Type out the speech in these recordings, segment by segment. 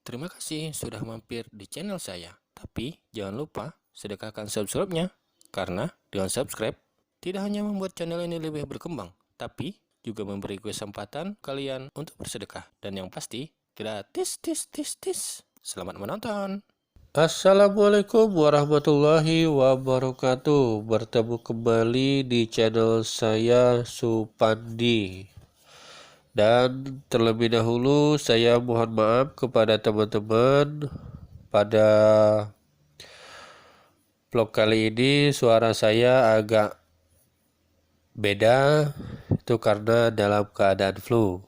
Terima kasih sudah mampir di channel saya. Tapi jangan lupa sedekahkan subscribe-nya. Karena dengan subscribe, tidak hanya membuat channel ini lebih berkembang, tapi juga memberi kesempatan kalian untuk bersedekah. Dan yang pasti, gratis, Selamat menonton. Assalamualaikum warahmatullahi wabarakatuh. Bertemu kembali di channel saya, Supandi. Dan terlebih dahulu saya mohon maaf kepada teman-teman pada vlog kali ini suara saya agak beda, itu karena dalam keadaan flu.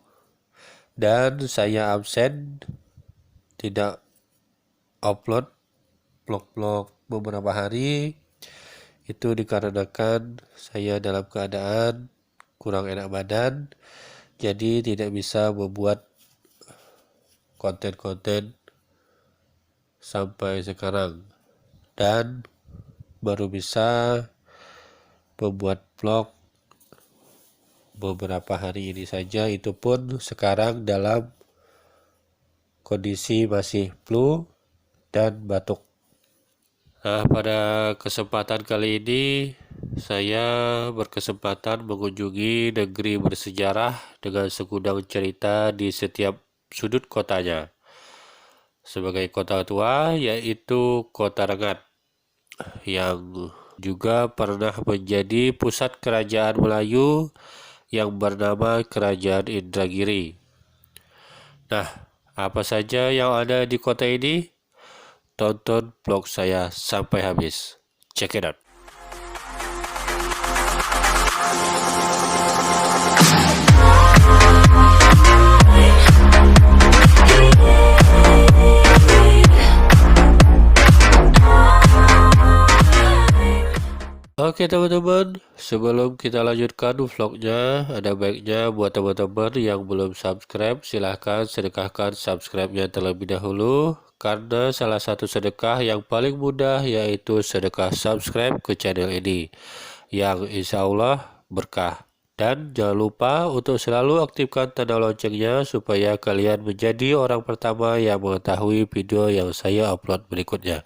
Dan saya absen, tidak upload vlog-vlog beberapa hari. Itu dikarenakan saya dalam keadaan kurang enak badan, jadi tidak bisa membuat konten-konten sampai sekarang, dan baru bisa membuat vlog beberapa hari ini saja, itu pun sekarang dalam kondisi masih flu dan batuk. Nah, pada kesempatan kali ini saya berkesempatan mengunjungi negeri bersejarah dengan segudang cerita di setiap sudut kotanya. Sebagai kota tua, yaitu Kota Rengat, yang juga pernah menjadi pusat kerajaan Melayu yang bernama Kerajaan Indragiri. Nah, apa saja yang ada di kota ini? Tonton vlog saya sampai habis. Check it out. Oke teman-teman, sebelum kita lanjutkan vlognya, ada baiknya buat teman-teman yang belum subscribe, silahkan sedekahkan subscribe-nya terlebih dahulu, karena salah satu sedekah yang paling mudah yaitu sedekah subscribe ke channel ini, yang insya Allah berkah. Dan jangan lupa untuk selalu aktifkan tanda loncengnya supaya kalian menjadi orang pertama yang mengetahui video yang saya upload berikutnya.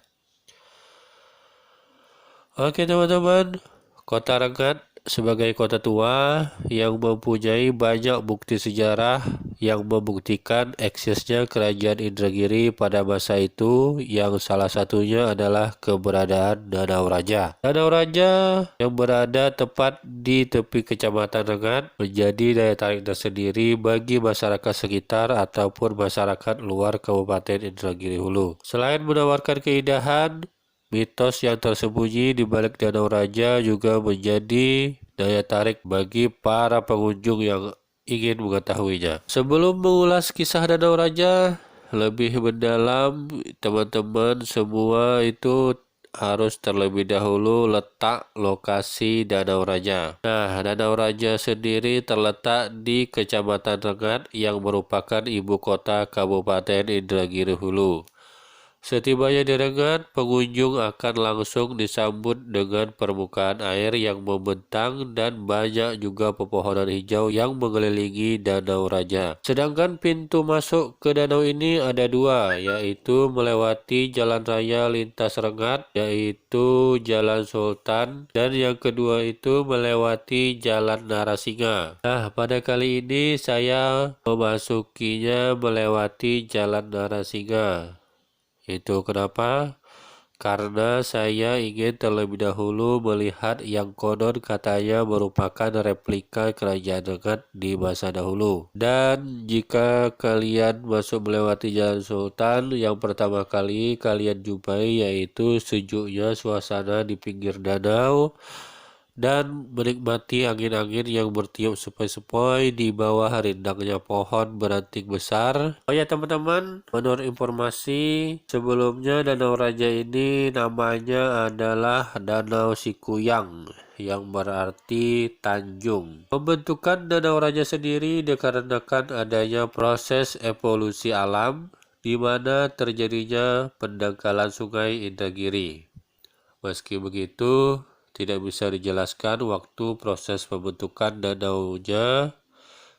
Oke teman-teman, Kota Rengat sebagai kota tua yang mempunyai banyak bukti sejarah yang membuktikan eksisnya Kerajaan Indragiri pada masa itu, yang salah satunya adalah keberadaan Danau Raja. Danau Raja yang berada tepat di tepi Kecamatan Rengat menjadi daya tarik tersendiri bagi masyarakat sekitar ataupun masyarakat luar Kabupaten Indragiri Hulu. Selain menawarkan keindahan, mitos yang tersembunyi di balik Danau Raja juga menjadi daya tarik bagi para pengunjung yang ingin mengetahuinya. Sebelum mengulas kisah Danau Raja lebih mendalam, teman-teman semua itu harus terlebih dahulu letak lokasi Danau Raja. Nah, Danau Raja sendiri terletak di Kecamatan Rengat yang merupakan ibu kota Kabupaten Indragiri Hulu. Setibanya di Rengat, pengunjung akan langsung disambut dengan permukaan air yang membentang dan banyak juga pepohonan hijau yang mengelilingi Danau Raja. Sedangkan pintu masuk ke danau ini ada dua, yaitu melewati jalan raya lintas Rengat, yaitu Jalan Sultan, dan yang kedua itu melewati Jalan Narasinga. Nah, pada kali ini saya memasukinya melewati Jalan Narasinga. Itu kenapa? Karena saya ingin terlebih dahulu melihat yang konon katanya merupakan replika kerajaan Rengat di masa dahulu. Dan jika kalian masuk melewati Jalan Sultan, yang pertama kali kalian jumpai yaitu sejuknya suasana di pinggir danau dan menikmati angin-angin yang bertiup sepoi-sepoi di bawah rindangnya pohon beranting besar. Oh ya teman-teman, menurut informasi sebelumnya Danau Raja ini namanya adalah Danau Sikuyang, yang berarti Tanjung. Pembentukan Danau Raja sendiri dikarenakan adanya proses evolusi alam di mana terjadinya pendangkalan sungai Indragiri. Meski begitu, tidak bisa dijelaskan waktu proses pembentukan danaunya,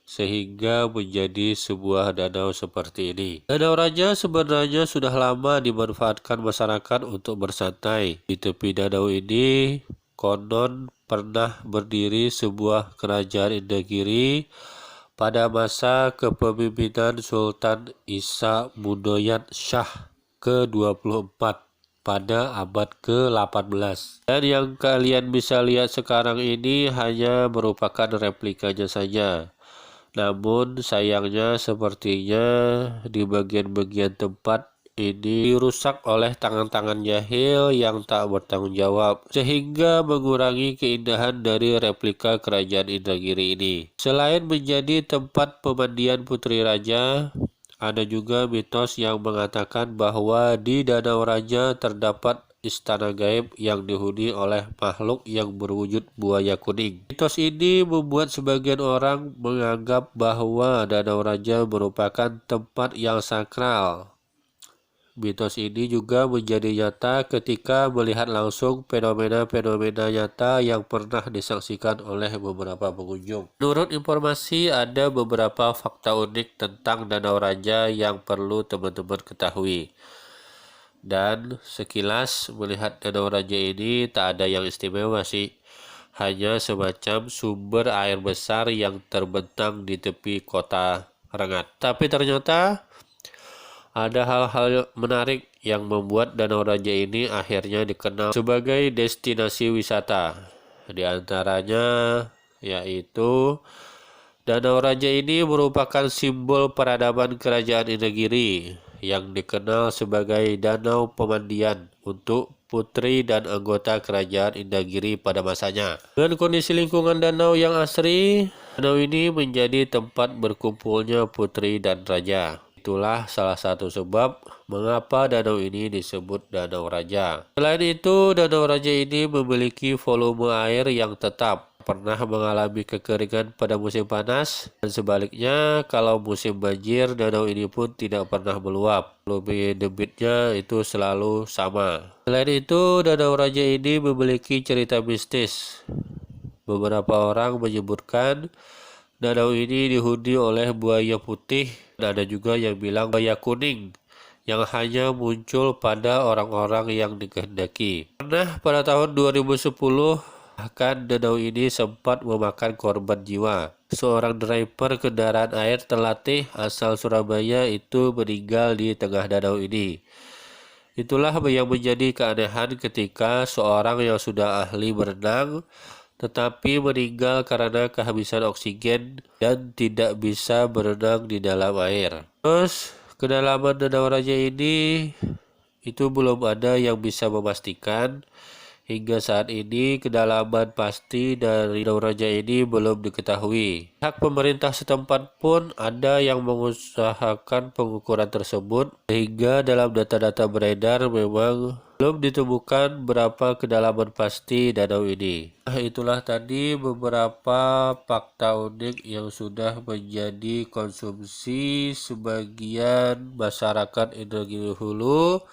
sehingga menjadi sebuah danau seperti ini. Danau Raja sebenarnya sudah lama dimanfaatkan masyarakat untuk bersantai. Di tepi danau ini konon pernah berdiri sebuah kerajaan Indagiri pada masa kepemimpinan Sultan Isa Mudoyat Shah ke-24 pada abad ke-18. Dan yang kalian bisa lihat sekarang ini hanya merupakan replikanya saja. Namun sayangnya sepertinya di bagian-bagian tempat ini dirusak oleh tangan-tangan jahil yang tak bertanggung jawab, sehingga mengurangi keindahan dari replika kerajaan Indragiri ini. Selain menjadi tempat pemandian putri raja, ada juga mitos yang mengatakan bahwa di Danau Raja terdapat istana gaib yang dihuni oleh makhluk yang berwujud buaya kuning. Mitos ini membuat sebagian orang menganggap bahwa Danau Raja merupakan tempat yang sakral. Mitos ini juga menjadi nyata ketika melihat langsung fenomena-fenomena nyata yang pernah disaksikan oleh beberapa pengunjung. Menurut informasi, ada beberapa fakta unik tentang Danau Raja yang perlu teman-teman ketahui. Dan sekilas melihat Danau Raja ini tak ada yang istimewa sih. Hanya semacam sumber air besar yang terbentang di tepi kota Rengat. Tapi ternyata ada hal-hal menarik yang membuat Danau Raja ini akhirnya dikenal sebagai destinasi wisata. Di antaranya yaitu Danau Raja ini merupakan simbol peradaban kerajaan Indragiri yang dikenal sebagai danau pemandian untuk putri dan anggota kerajaan Indragiri pada masanya. Dengan kondisi lingkungan danau yang asri, danau ini menjadi tempat berkumpulnya putri dan raja. Itulah salah satu sebab mengapa danau ini disebut Danau Raja. Selain itu, Danau Raja ini memiliki volume air yang tetap, pernah mengalami kekeringan pada musim panas, dan sebaliknya kalau musim banjir, danau ini pun tidak pernah meluap. Volume debitnya itu selalu sama. Selain itu, Danau Raja ini memiliki cerita mistis. Beberapa orang menyebutkan danau ini dihuni oleh buaya putih, dan ada juga yang bilang buaya kuning yang hanya muncul pada orang-orang yang dikehendaki. Pernah pada tahun 2010, bahkan danau ini sempat memakan korban jiwa. Seorang driver kendaraan air terlatih asal Surabaya itu meninggal di tengah danau ini. Itulah yang menjadi keanehan ketika seorang yang sudah ahli berenang tetapi meninggal karena kehabisan oksigen dan tidak bisa berenang di dalam air. Terus, kedalaman Danau Raja ini itu belum ada yang bisa memastikan. Hingga saat ini, kedalaman pasti dari Danau Raja ini belum diketahui. Hak pemerintah setempat pun ada yang mengusahakan pengukuran tersebut, sehingga dalam data-data beredar memang belum ditemukan berapa kedalaman pasti danau ini. Itulah tadi beberapa fakta unik yang sudah menjadi konsumsi sebagian masyarakat Indragiri Hulu,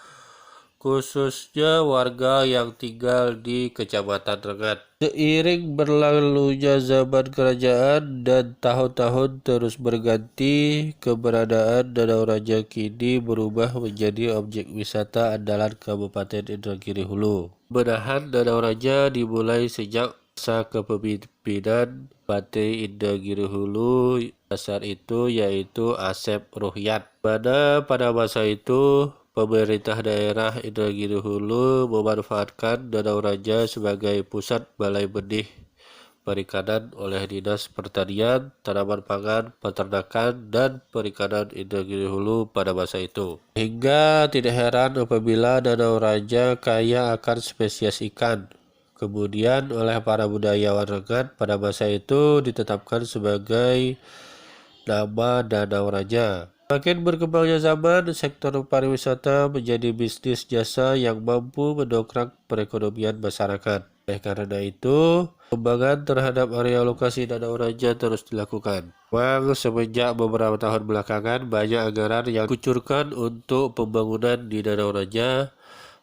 khususnya warga yang tinggal di Kecamatan Rengat. Seiring berlalunya zaman kerajaan dan tahun-tahun terus berganti, keberadaan Danau Raja kini berubah menjadi objek wisata andalan Kabupaten Indragiri Hulu. Benahan Danau Raja dimulai sejak masa kepemimpinan Bupati Indragiri Hulu dasar itu, yaitu Asep Ruhyat, mana pada masa itu pemerintah daerah Indragiri Hulu memanfaatkan Danau Raja sebagai pusat balai benih perikanan oleh Dinas Pertanian, Tanaman Pangan, Peternakan, dan Perikanan Indragiri Hulu pada masa itu. Hingga tidak heran apabila Danau Raja kaya akan spesies ikan. Kemudian oleh para budayawan Rengat pada masa itu ditetapkan sebagai nama Danau Raja. Makin berkembangnya zaman, sektor pariwisata menjadi bisnis jasa yang mampu mendongkrak perekonomian masyarakat. Oleh karena itu, pengembangan terhadap area lokasi Danau Raja terus dilakukan. Memang semenjak beberapa tahun belakangan, banyak anggaran yang dikucurkan untuk pembangunan di Danau Raja.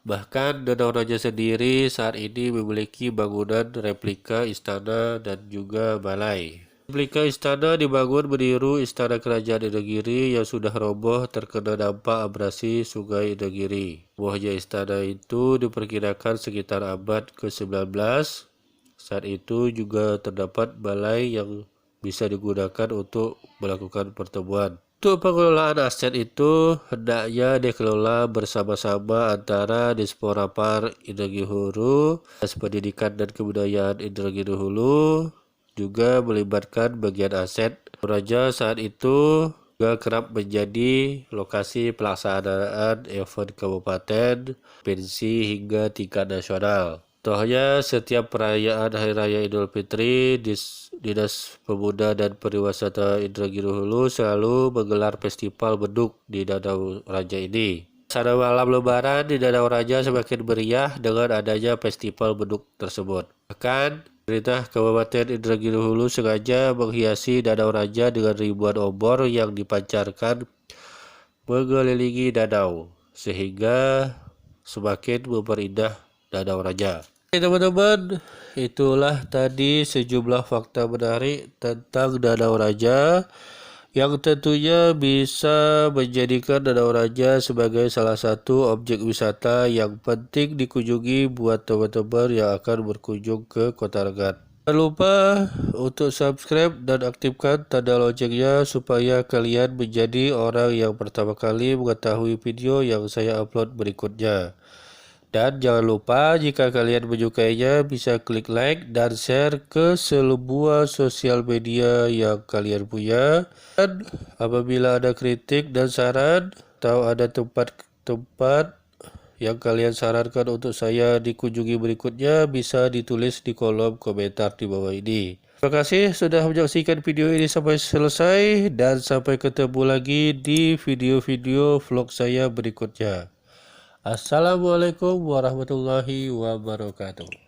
Bahkan Danau Raja sendiri saat ini memiliki bangunan replika istana dan juga balai. Replika istana dibangun meniru istana kerajaan Indragiri yang sudah roboh terkena dampak abrasi Sungai Indragiri. Robohnya istana itu diperkirakan sekitar abad ke-19. Saat itu juga terdapat balai yang bisa digunakan untuk melakukan pertemuan. Untuk pengelolaan aset itu hendaknya dikelola bersama-sama antara Dispora Par Indragiri Hulu, Dinas Pendidikan dan Kebudayaan Indragiri Hulu, juga melibatkan bagian aset. Raja saat itu juga kerap menjadi lokasi pelaksanaan event kabupaten, provinsi hingga tingkat nasional. Contohnya, setiap perayaan Hari Raya Idul Fitri, Dinas Pemuda dan Pariwisata Indragiri Hulu selalu menggelar festival beduk di Danau Raja ini. Suasana malam Lebaran di Danau Raja semakin meriah dengan adanya festival beduk tersebut. Bahkan, pemerintah Kabupaten Indragiri Hulu sengaja menghiasi Danau Raja dengan ribuan obor yang dipancarkan mengelilingi danau, sehingga semakin memperindah Danau Raja. Oke teman-teman, itulah tadi sejumlah fakta menarik tentang Danau Raja yang tentunya bisa menjadikan Danau Raja sebagai salah satu objek wisata yang penting dikunjungi buat teman-teman yang akan berkunjung ke Kota Rengat. Jangan lupa untuk subscribe dan aktifkan tanda loncengnya supaya kalian menjadi orang yang pertama kali mengetahui video yang saya upload berikutnya. Dan jangan lupa jika kalian menyukainya bisa klik like dan share ke semua sosial media yang kalian punya. Dan apabila ada kritik dan saran atau ada tempat-tempat yang kalian sarankan untuk saya dikunjungi berikutnya, bisa ditulis di kolom komentar di bawah ini. Terima kasih sudah menyaksikan video ini sampai selesai dan sampai ketemu lagi di video-video vlog saya berikutnya. Assalamualaikum warahmatullahi wabarakatuh.